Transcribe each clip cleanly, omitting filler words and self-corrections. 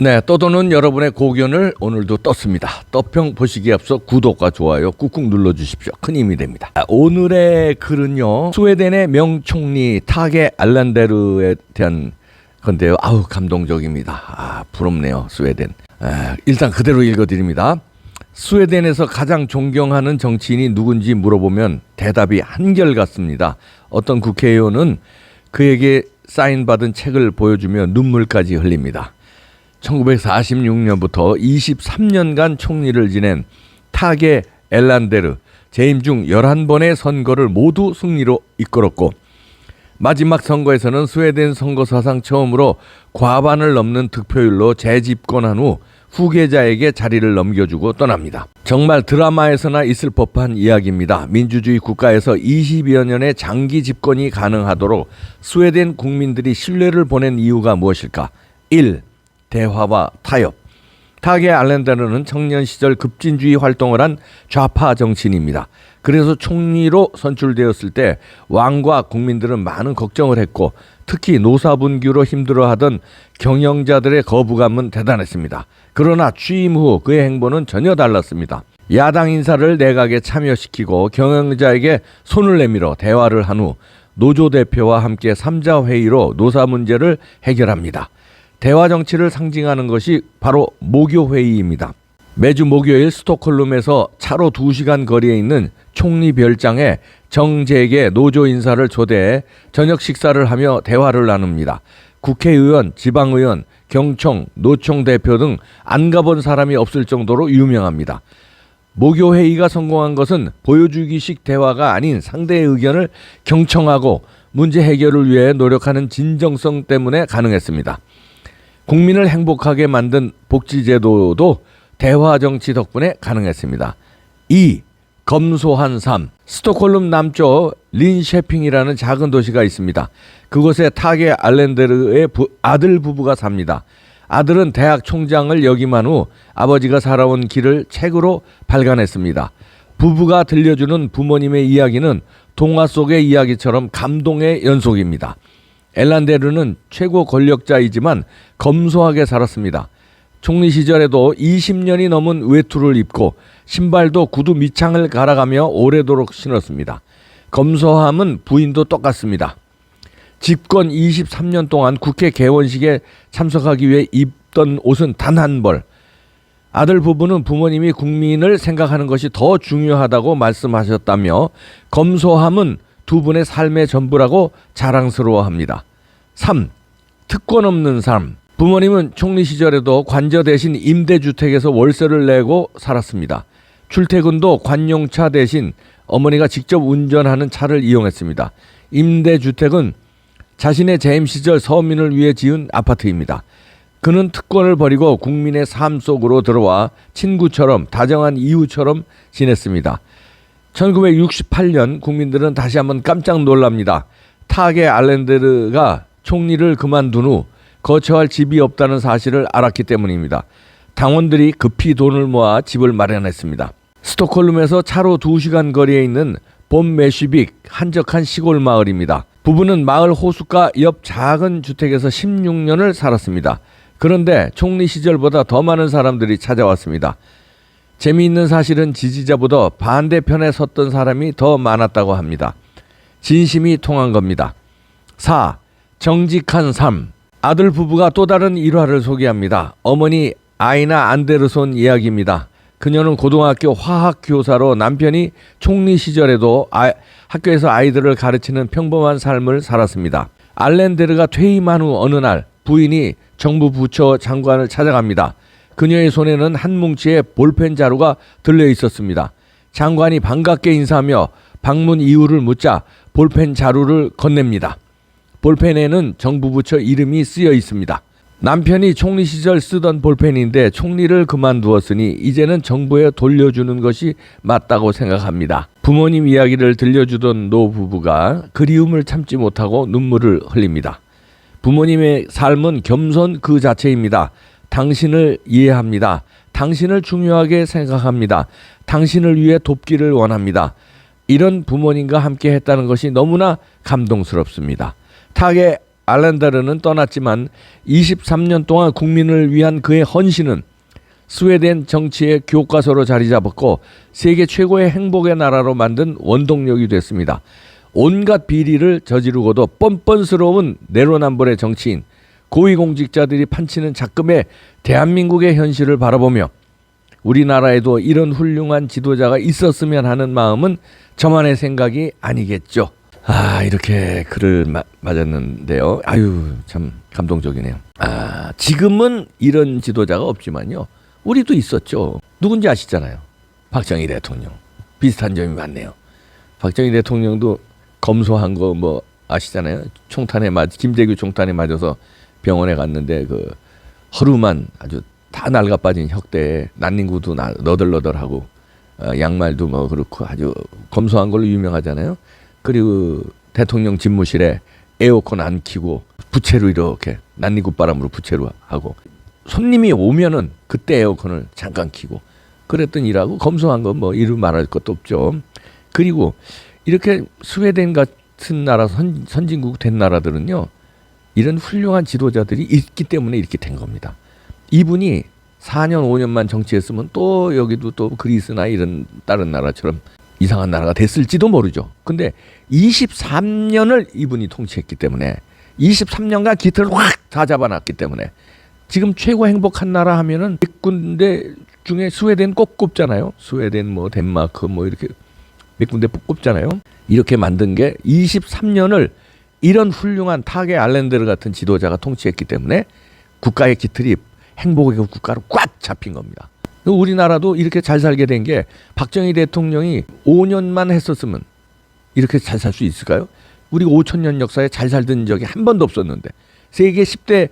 네, 떠도는 여러분의 고견을 오늘도 떴습니다. 떠평 보시기에 앞서 구독과 좋아요 꾹꾹 눌러주십시오. 큰 힘이 됩니다. 오늘의 글은요, 스웨덴의 명총리 타게 알란데르에 대한 건데요. 아우, 감동적입니다. 부럽네요, 스웨덴. 일단 그대로 읽어드립니다. 스웨덴에서 가장 존경하는 정치인이 누군지 물어보면 대답이 한결같습니다. 어떤 국회의원은 그에게 사인받은 책을 보여주며 눈물까지 흘립니다. 1946년부터 23년간 총리를 지낸 타게 엘란데르, 재임 중 11번의 선거를 모두 승리로 이끌었고, 마지막 선거에서는 스웨덴 선거 사상 처음으로 과반을 넘는 득표율로 재집권한 후 후계자에게 자리를 넘겨주고 떠납니다. 정말 드라마에서나 있을 법한 이야기입니다. 민주주의 국가에서 20여 년의 장기 집권이 가능하도록 스웨덴 국민들이 신뢰를 보낸 이유가 무엇일까? 1. 대화와 타협. 타게 알란데르는 청년 시절 급진주의 활동을 한 좌파 정치인입니다. 그래서 총리로 선출되었을 때 왕과 국민들은 많은 걱정을 했고, 특히 노사분규로 힘들어하던 경영자들의 거부감은 대단했습니다. 그러나 취임 후 그의 행보는 전혀 달랐습니다. 야당 인사를 내각에 참여시키고 경영자에게 손을 내밀어 대화를 한 후 노조 대표와 함께 3자 회의로 노사 문제를 해결합니다. 대화 정치를 상징하는 것이 바로 모교회의입니다. 매주 목요일 스톡홀름에서 차로 2시간 거리에 있는 총리 별장에 정재계 노조 인사를 초대해 저녁 식사를 하며 대화를 나눕니다. 국회의원, 지방의원, 경총, 노총 대표 등 안 가본 사람이 없을 정도로 유명합니다. 모교회의가 성공한 것은 보여주기식 대화가 아닌 상대의 의견을 경청하고 문제 해결을 위해 노력하는 진정성 때문에 가능했습니다. 국민을 행복하게 만든 복지제도도 대화 정치 덕분에 가능했습니다. 2. 검소한 삶. 스톡홀름 남쪽 린셰핑이라는 작은 도시가 있습니다. 그곳에 타게 알란데르의 아들 부부가 삽니다. 아들은 대학 총장을 역임한 후 아버지가 살아온 길을 책으로 발간했습니다. 부부가 들려주는 부모님의 이야기는 동화 속의 이야기처럼 감동의 연속입니다. 엘란데르는 최고 권력자이지만 검소하게 살았습니다. 총리 시절에도 20년이 넘은 외투를 입고 신발도 구두 밑창을 갈아가며 오래도록 신었습니다. 검소함은 부인도 똑같습니다. 집권 23년 동안 국회 개원식에 참석하기 위해 입던 옷은 단 한 벌. 아들 부부는 부모님이 국민을 생각하는 것이 더 중요하다고 말씀하셨다며 검소함은 두 분의 삶의 전부라고 자랑스러워합니다. 3. 특권 없는 삶. 부모님은 총리 시절에도 관저 대신 임대주택에서 월세를 내고 살았습니다. 출퇴근도 관용차 대신 어머니가 직접 운전하는 차를 이용했습니다. 임대주택은 자신의 재임 시절 서민을 위해 지은 아파트입니다. 그는 특권을 버리고 국민의 삶 속으로 들어와 친구처럼, 다정한 이웃처럼 지냈습니다. 1968년 국민들은 다시 한번 깜짝 놀랍니다. 타게 알란데르가 총리를 그만둔 후 거처할 집이 없다는 사실을 알았기 때문입니다. 당원들이 급히 돈을 모아 집을 마련했습니다. 스톡홀름에서 차로 2시간 거리에 있는 봄메슈빅, 한적한 시골 마을입니다. 부부는 마을 호숫가 옆 작은 주택에서 16년을 살았습니다. 그런데 총리 시절보다 더 많은 사람들이 찾아왔습니다. 재미있는 사실은 지지자보다 반대편에 섰던 사람이 더 많았다고 합니다. 진심이 통한 겁니다. 4. 정직한 삶. 아들 부부가 또 다른 일화를 소개합니다. 어머니 아이나 안데르손 이야기입니다. 그녀는 고등학교 화학 교사로 남편이 총리 시절에도 학교에서 아이들을 가르치는 평범한 삶을 살았습니다. 알란데르가 퇴임한 후 어느 날 부인이 정부 부처 장관을 찾아갑니다. 그녀의 손에는 한 뭉치의 볼펜 자루가 들려 있었습니다. 장관이 반갑게 인사하며 방문 이유를 묻자 볼펜 자루를 건넵니다. 볼펜에는 정부 부처 이름이 쓰여 있습니다. 남편이 총리 시절 쓰던 볼펜인데 총리를 그만두었으니 이제는 정부에 돌려주는 것이 맞다고 생각합니다. 부모님 이야기를 들려주던 노부부가 그리움을 참지 못하고 눈물을 흘립니다. 부모님의 삶은 겸손 그 자체입니다. 당신을 이해합니다. 당신을 중요하게 생각합니다. 당신을 위해 돕기를 원합니다. 이런 부모님과 함께 했다는 것이 너무나 감동스럽습니다. 타게 알란데르는 떠났지만 23년 동안 국민을 위한 그의 헌신은 스웨덴 정치의 교과서로 자리 잡았고 세계 최고의 행복의 나라로 만든 원동력이 됐습니다. 온갖 비리를 저지르고도 뻔뻔스러운 내로남불의 정치인, 고위공직자들이 판치는 작금의 대한민국의 현실을 바라보며 우리나라에도 이런 훌륭한 지도자가 있었으면 하는 마음은 저만의 생각이 아니겠죠. 이렇게 글을 맞았는데요. 아유, 참 감동적이네요. 지금은 이런 지도자가 없지만요, 우리도 있었죠. 누군지 아시잖아요. 박정희 대통령. 비슷한 점이 많네요. 박정희 대통령도 검소한 거 뭐 아시잖아요. 김대규 총탄에 맞아서 병원에 갔는데 그 허름한 아주 다 낡아빠진 혁대에 난닝구도 너덜너덜하고 양말도 뭐 그렇고 아주 검소한 걸로 유명하잖아요. 그리고 대통령 집무실에 에어컨 안 켜고 부채로 이렇게 난닝구 바람으로 부채로 하고 손님이 오면은 그때 에어컨을 잠깐 켜고 그랬던 일하고 검소한 건 뭐 이루 말할 것도 없죠. 그리고 이렇게 스웨덴 같은 나라 선진국 된 나라들은요, 이런 훌륭한 지도자들이 있기 때문에 이렇게 된 겁니다. 이분이 4년 5년만 정치했으면 또 여기도 또 그리스나 이런 다른 나라처럼 이상한 나라가 됐을지도 모르죠. 근데 23년을 이분이 통치했기 때문에 23년간 기틀을 확 다 잡아놨기 때문에 지금 최고 행복한 나라 하면은 100군데 중에 스웨덴 꼭 꼽잖아요. 스웨덴 뭐 덴마크 뭐 이렇게 몇 군데 꼽잖아요. 이렇게 만든 게 23년을 이런 훌륭한 타게 알란데르 같은 지도자가 통치했기 때문에 국가의 기틀이 행복의 국가로 꽉 잡힌 겁니다. 우리나라도 이렇게 잘 살게 된 게 박정희 대통령이 5년만 했었으면 이렇게 잘 살 수 있을까요? 우리가 5,000년 역사에 잘 살던 적이 한 번도 없었는데, 세계 10대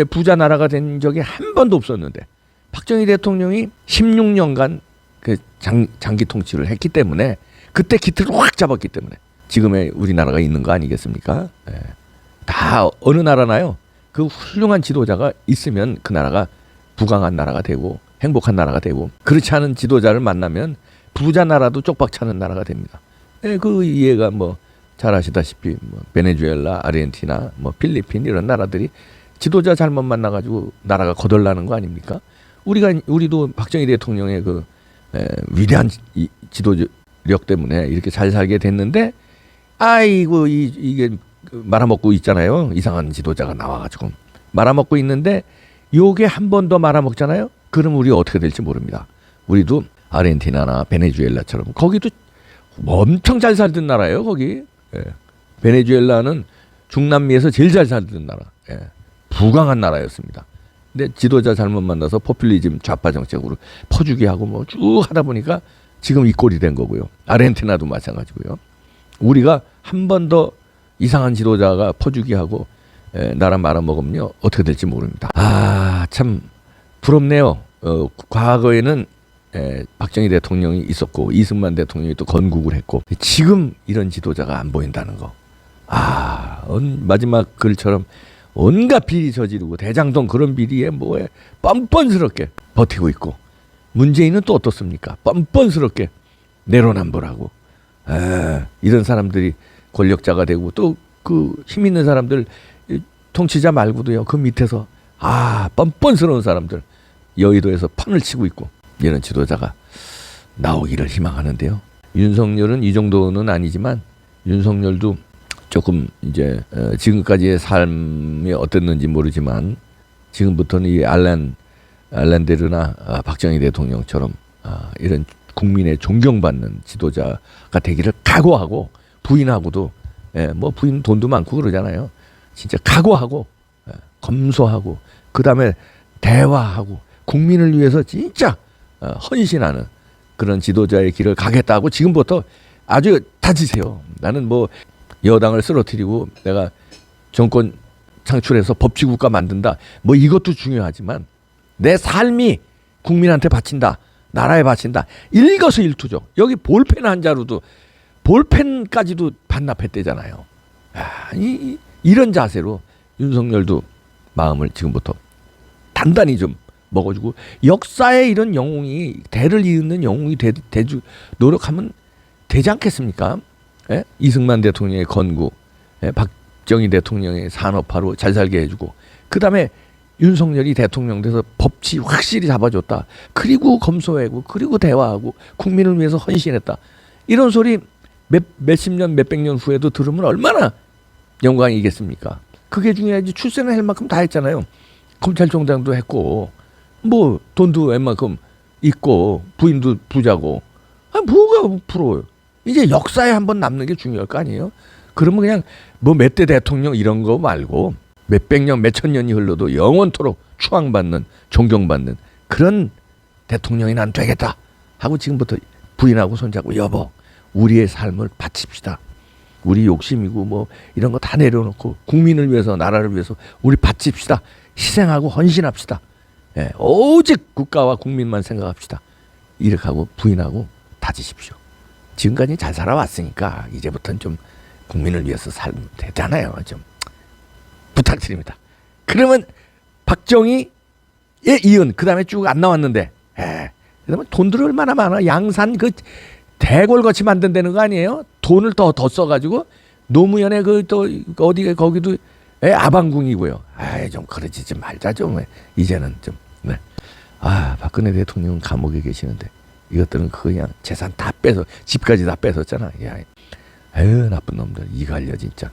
부자 나라가 된 적이 한 번도 없었는데, 박정희 대통령이 16년간 그 장기 통치를 했기 때문에, 그때 기틀을 확 잡았기 때문에 지금의 우리나라가 있는 거 아니겠습니까? 다 어느 나라나요? 그 훌륭한 지도자가 있으면 그 나라가 부강한 나라가 되고 행복한 나라가 되고, 그렇지 않은 지도자를 만나면 부자 나라도 쪽박차는 나라가 됩니다. 그 이해가 뭐 잘 아시다시피 뭐 베네수엘라, 아르헨티나, 뭐 필리핀 이런 나라들이 지도자 잘못 만나가지고 나라가 거덜나는 거 아닙니까? 우리도 박정희 대통령의 그 위대한 지도력 때문에 이렇게 잘 살게 됐는데, 아이고 이게 말아먹고 있잖아요. 이상한 지도자가 나와가지고 말아먹고 있는데, 요게 한 번 더 말아먹잖아요. 그럼 우리 어떻게 될지 모릅니다. 우리도 아르헨티나나 베네수엘라처럼, 거기도 엄청 잘 살던 나라예요. 거기 베네수엘라는 중남미에서 제일 잘 살던 나라, 부강한 나라였습니다. 근데 지도자 잘못 만나서 포퓰리즘 좌파 정책으로 퍼주기 하고 뭐 쭉 하다 보니까 지금 이 꼴이 된 거고요. 아르헨티나도 마찬가지고요. 우리가 한 번 더 이상한 지도자가 퍼주기 하고 나라 말아먹으면요, 어떻게 될지 모릅니다. 참 부럽네요. 과거에는 박정희 대통령이 있었고 이승만 대통령이 또 건국을 했고, 지금 이런 지도자가 안 보인다는 거. 마지막 글처럼 온갖 비리 저지르고 대장동 그런 비리에 뭐에 뻔뻔스럽게 버티고 있고, 문재인은 또 어떻습니까? 뻔뻔스럽게 내로남불하고, 이런 사람들이 권력자가 되고, 또 그 힘 있는 사람들, 통치자 말고도요, 그 밑에서 뻔뻔스러운 사람들 여의도에서 판을 치고 있고, 이런 지도자가 나오기를 희망하는데요. 윤석열은 이 정도는 아니지만, 윤석열도 조금 이제 지금까지의 삶이 어땠는지 모르지만 지금부터는 이 알란데르나 박정희 대통령처럼 이런 국민의 존경받는 지도자가 되기를 각오하고, 부인하고도 뭐 부인 돈도 많고 그러잖아요. 진짜 각오하고 검소하고, 그 다음에 대화하고 국민을 위해서 진짜 헌신하는 그런 지도자의 길을 가겠다고 지금부터 아주 다지세요. 나는 뭐 여당을 쓰러뜨리고 내가 정권 창출해서 법치국가 만든다, 뭐 이것도 중요하지만 내 삶이 국민한테 바친다, 나라에 바친다, 일거수일투족. 여기 볼펜 한 자루도, 볼펜까지도 반납했대잖아요. 이런 자세로 윤석열도 마음을 지금부터 단단히 좀 먹어주고, 역사의 이런 영웅이, 대를 이으는 영웅이 노력하면 되지 않겠습니까? 이승만 대통령의 건국, 박정희 대통령의 산업화로 잘 살게 해주고 그다음에 윤석열이 대통령 돼서 법치 확실히 잡아줬다. 그리고 검소하고 그리고 대화하고 국민을 위해서 헌신했다. 이런 소리 몇십 년 몇백 년 후에도 들으면 얼마나 영광이겠습니까? 그게 중요하지. 출세는 할 만큼 다 했잖아요. 검찰총장도 했고 뭐 돈도 웬만큼 있고 부인도 부자고 뭐가 부러워요. 이제 역사에 한번 남는 게 중요할 거 아니에요. 그러면 그냥 뭐 몇 대 대통령 이런 거 말고 몇백 년 몇천 년이 흘러도 영원토록 추앙받는 존경받는 그런 대통령이 난 되겠다 하고 지금부터 부인하고 손잡고 여보 우리의 삶을 바칩시다. 우리 욕심이고 뭐 이런 거 다 내려놓고 국민을 위해서 나라를 위해서 우리 바칩시다. 희생하고 헌신합시다. 예, 오직 국가와 국민만 생각합시다. 이렇게 하고 부인하고 다지십시오. 지금까지 잘 살아왔으니까 이제부터는 좀 국민을 위해서 살면 되잖아요. 좀 부탁드립니다. 그러면 박정희에 이은 그 다음에 쭉 안 나왔는데 그러면 돈들 얼마나 많아. 양산 그 대궐같이 만든다는 거 아니에요? 돈을 더 써가지고 노무현의 그 또 어디가 거기도 아방궁이고요. 좀 그러지 좀 말자 좀 이제는 좀. 네. 박근혜 대통령은 감옥에 계시는데 이것들은 그냥 재산 다 빼서 집까지 다 뺏었잖아. 야, 에휴 나쁜 놈들 이갈려 진짜.